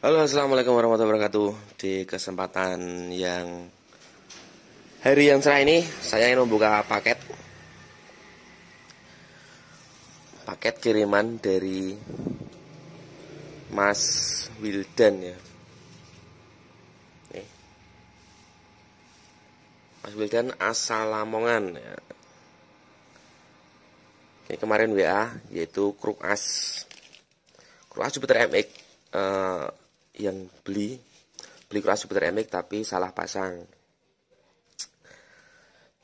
Halo, assalamualaikum warahmatullahi wabarakatuh. Di kesempatan hari yang cerah ini, saya ingin membuka paket kiriman dari Mas Wildan ya. Nih, Mas Wildan asal Lamongan ya. Ini kemarin WA, yaitu Kruk As Jupiter MX. Yang beli Kruk As Jupiter MX tapi salah pasang.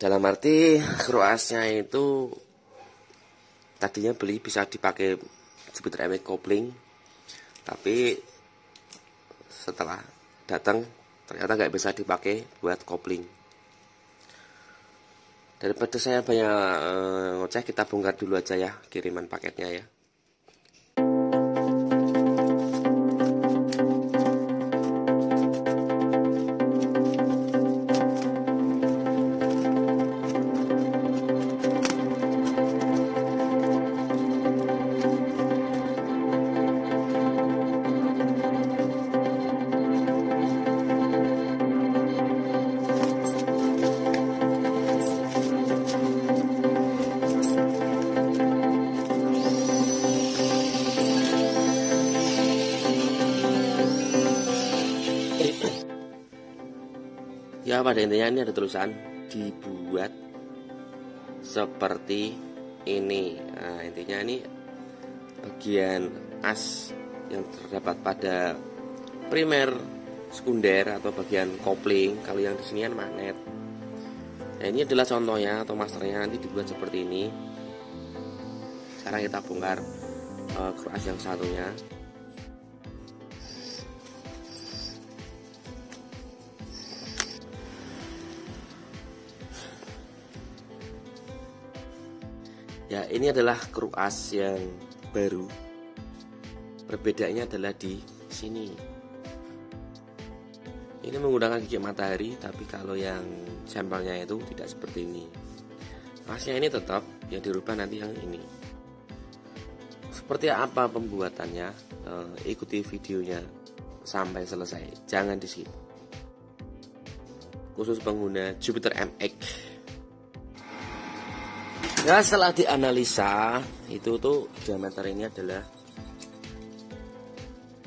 Dalam arti Kruk Asnya itu tadinya beli bisa dipakai Jupiter MX kopling, tapi setelah datang ternyata nggak bisa dipakai buat kopling. Daripada saya banyak ngoceh, kita bongkar dulu aja ya kiriman paketnya ya. Ya, pada intinya ini ada tulisan dibuat seperti ini. Nah, intinya ini bagian as yang terdapat pada primer, sekunder atau bagian kopling. Kalau yang di sini kan magnet. Nah, ini adalah contohnya atau masternya, nanti dibuat seperti ini. Sekarang kita bongkar Kruk As yang satunya. Ya, ini adalah Kruk As yang baru. Perbedaannya adalah di sini. Ini menggunakan gigi matahari, tapi kalau yang sampelnya itu tidak seperti ini. Asnya ini tetap, yang dirubah nanti yang ini. Seperti apa pembuatannya? Ikuti videonya sampai selesai. Jangan di skip. Khusus pengguna Jupiter MX. Ya, setelah dianalisa itu tuh diameter ini adalah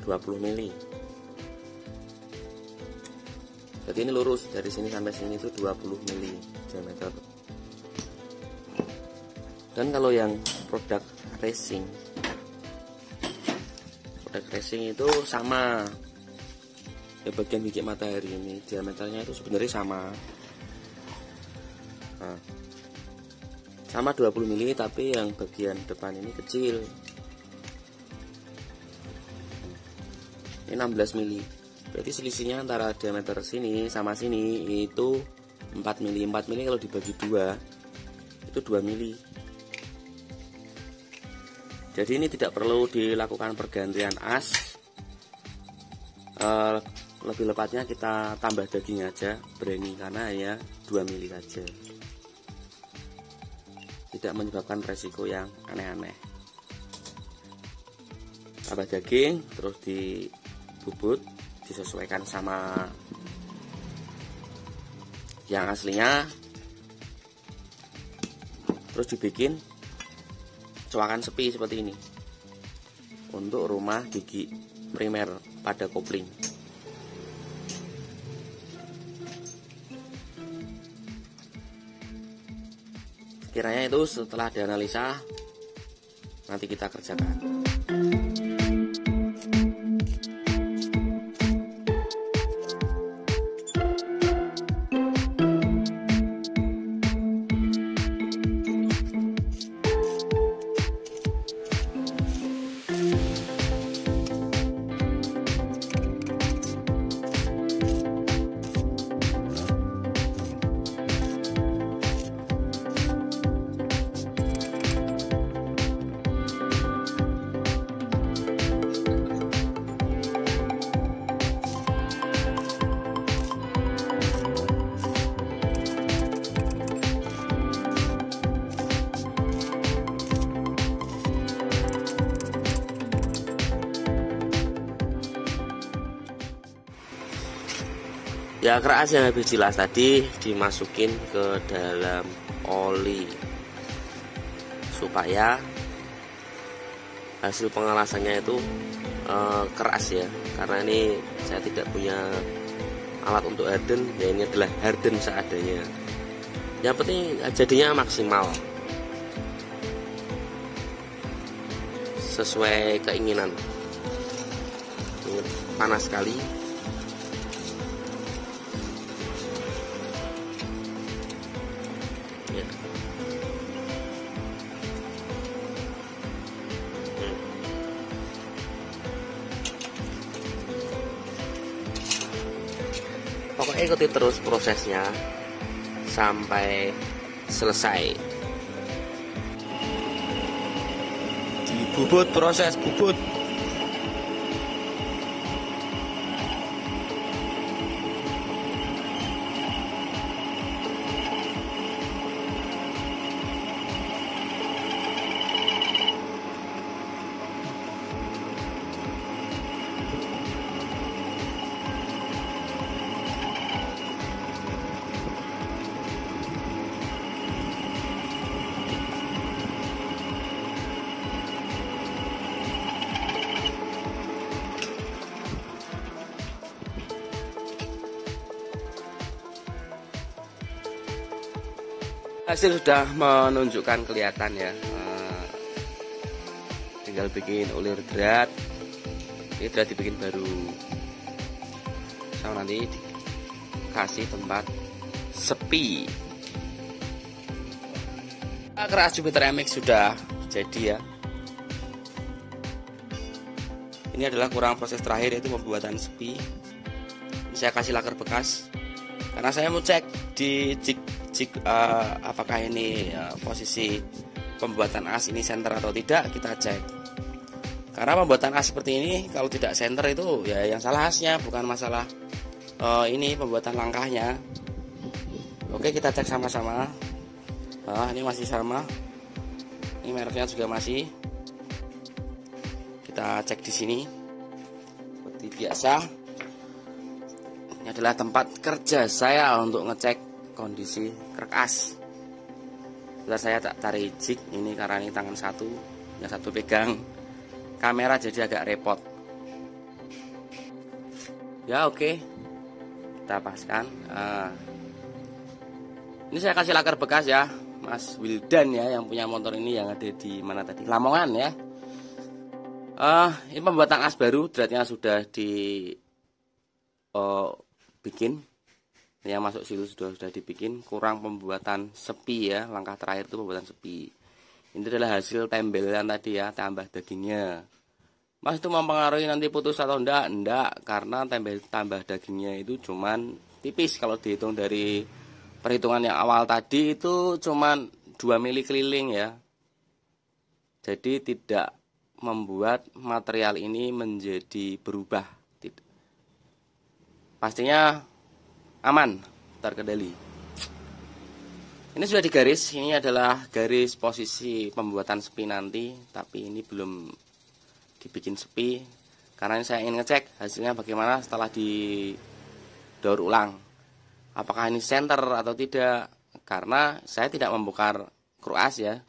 20 mili. Jadi ini lurus dari sini sampai sini itu 20 mili diameter. Dan kalau yang produk racing itu sama. Ya, bagian gigi matahari ini diameternya itu sebenarnya sama. Nah, sama 20 mili, tapi yang bagian depan ini kecil. Ini 16 mili. Berarti selisihnya antara diameter sini sama sini itu 4 mili. 4 mili kalau dibagi 2 itu 2 mili. Jadi ini tidak perlu dilakukan pergantian as. Lebih lepatnya kita tambah daging aja, berani, karena hanya 2 mili saja. Tidak menyebabkan resiko yang aneh-aneh. Tambah daging, terus dibubut, disesuaikan sama yang aslinya, terus dibikin coakan sepi seperti ini untuk rumah gigi primer pada kopling. Kiranya itu setelah dianalisa nanti kita kerjakan. Ya, keras yang habis jelas tadi dimasukin ke dalam oli supaya hasil pengelasannya itu keras ya, karena ini saya tidak punya alat untuk harden, ya ini adalah harden seadanya. Yang penting jadinya maksimal sesuai keinginan. Ini panas sekali. Ya. Pokoknya ikuti terus prosesnya sampai selesai. Dibubut, proses bubut. Hasil sudah menunjukkan kelihatan ya. Tinggal bikin ulir drat. Ini sudah dibikin baru. Sama nanti dikasih tempat sepi. Keras Jupiter MX sudah jadi ya. Ini adalah kurang proses terakhir, yaitu pembuatan sepi. Saya kasih laker bekas karena saya mau cek di jig apakah ini posisi pembuatan as ini center atau tidak. Kita cek, karena pembuatan as seperti ini kalau tidak center itu ya yang salah asnya, bukan masalah ini pembuatan langkahnya. Oke, kita cek sama-sama. Ini masih sama, ini mereknya juga masih. Kita cek di sini seperti biasa. Ini adalah tempat kerja saya untuk ngecek kondisi krek as. Sebentar, saya tak tarik jig ini karena ini tangan satu, yang satu pegang kamera jadi agak repot. Ya oke, kita paskan. Ini saya kasih laker bekas ya, Mas Wildan ya, yang punya motor ini, yang ada di mana tadi, Lamongan ya. Ini pembuatan as baru, dratnya sudah bikin. Yang masuk situ sudah dibikin. Kurang pembuatan sepi ya, langkah terakhir itu pembuatan sepi. Ini adalah hasil tembelan tadi ya, tambah dagingnya. Mas, itu mempengaruhi nanti putus atau enggak, karena tambah dagingnya itu cuman tipis. Kalau dihitung dari perhitungan yang awal tadi itu cuman 2 mili keliling ya. Jadi tidak membuat material ini menjadi berubah. Pastinya aman, terkendali. Ini sudah digaris. Ini adalah garis posisi pembuatan sepi nanti, tapi ini belum dibikin sepi karena ini saya ingin ngecek hasilnya bagaimana setelah didaur ulang, apakah ini center atau tidak. Karena saya tidak membongkar kruk as ya,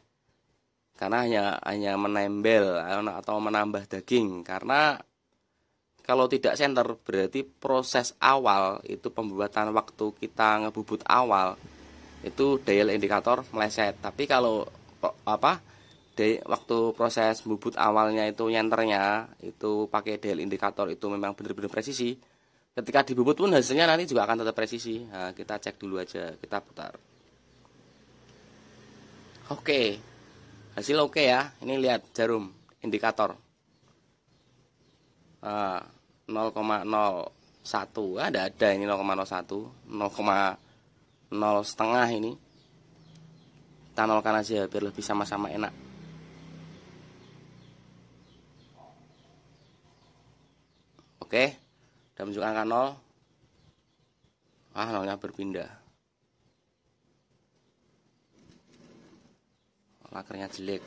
karena hanya menembel atau menambah daging. Karena kalau tidak center berarti proses awal itu, pembuatan waktu kita ngebubut awal itu dial indikator meleset. Tapi kalau waktu proses bubut awalnya itu nyenternya itu pakai dial indikator, itu memang benar-benar presisi. Ketika dibubut pun hasilnya nanti juga akan tetap presisi. Nah, kita cek dulu aja, kita putar. Oke, hasil oke ya. Ini lihat jarum indikator. 0,01 ada ini 0,01, 0,0 setengah ini. Kita nolkan aja biar lebih sama-sama enak. Oke, udah menunjukkan angka 0. Nolnya berpindah. Lakernya jelek.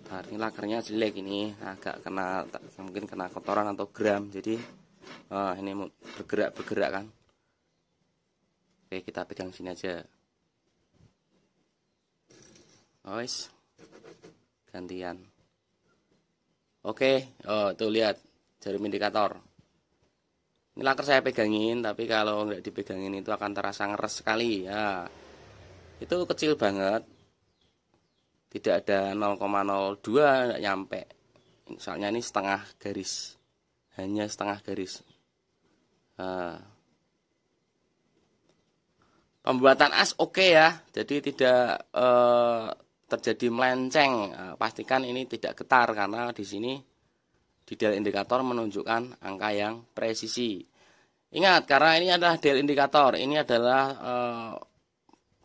Bentar. Ini lakernya jelek, ini agak kena, mungkin kena kotoran atau gram, jadi ini bergerak kan. Oke, kita pegang sini aja. Wes, gantian. Oke, tuh lihat jarum indikator. Ini laker saya pegangin, tapi kalau nggak dipegangin itu akan terasa ngeres sekali ya. Itu kecil banget, tidak ada 0,02, nggak nyampe. Misalnya ini setengah garis, hanya setengah garis. Pembuatan as oke ya, jadi tidak terjadi melenceng. Pastikan ini tidak getar karena di sini di dial indikator menunjukkan angka yang presisi. Ingat, karena ini adalah dial indikator, ini adalah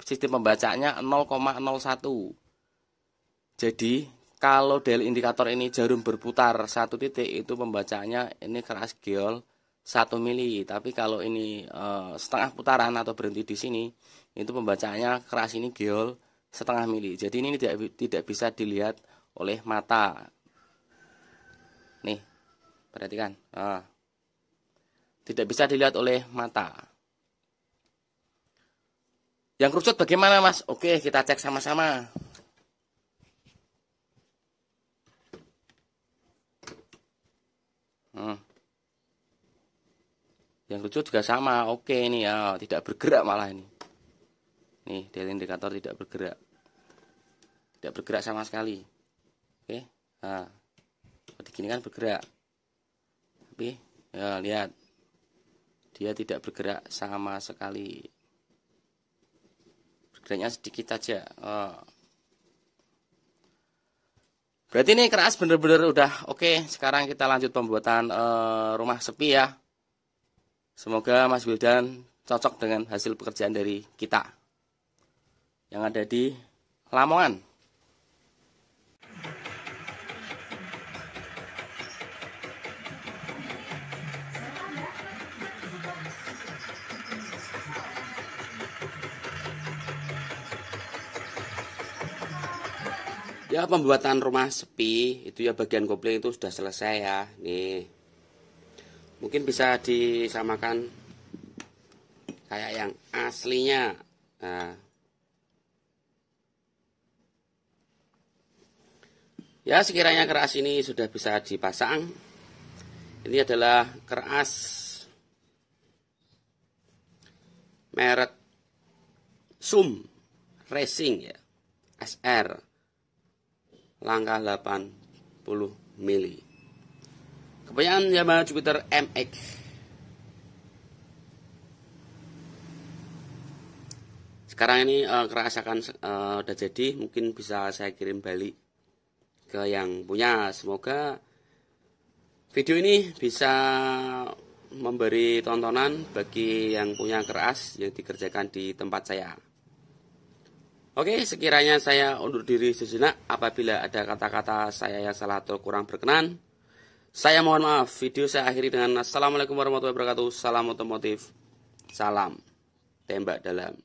sistem pembacanya 0,01. Jadi kalau dial indikator ini jarum berputar 1 titik, itu pembacanya ini keras geol 1 mili. Tapi kalau ini setengah putaran atau berhenti di sini, itu pembacanya keras ini geol setengah mili. Jadi ini tidak bisa dilihat oleh mata. Nih, perhatikan. Tidak bisa dilihat oleh mata. Yang kerucut bagaimana, Mas? Oke, kita cek sama-sama. Yang kerucut juga sama. Oke, ini ya, tidak bergerak malah ini. Nih, dial indikator tidak bergerak. Tidak bergerak sama sekali. Oke. Nah, seperti gini kan bergerak. Tapi ya lihat, dia tidak bergerak sama sekali. Bergeraknya sedikit aja. Berarti ini keras bener-bener udah oke. Sekarang kita lanjut pembuatan rumah sepi ya. Semoga Mas Wildan cocok dengan hasil pekerjaan dari kita yang ada di Lamongan. Ya, pembuatan rumah sepi itu ya bagian kopling itu sudah selesai ya. Nih, mungkin bisa disamakan kayak yang aslinya. Nah, ya sekiranya keras ini sudah bisa dipasang. Ini adalah keras merek Sum Racing ya, SR. Langkah 80 mili. Kebanyakan Yamaha Jupiter MX. Sekarang ini keras akan udah jadi, mungkin bisa saya kirim balik ke yang punya. Semoga video ini bisa memberi tontonan bagi yang punya keras yang dikerjakan di tempat saya. Oke, sekiranya saya undur diri sejenak. Apabila ada kata-kata saya yang salah atau kurang berkenan, saya mohon maaf. Video saya akhiri dengan Assalamualaikum warahmatullahi wabarakatuh. Salam otomotif, salam tembak dalam.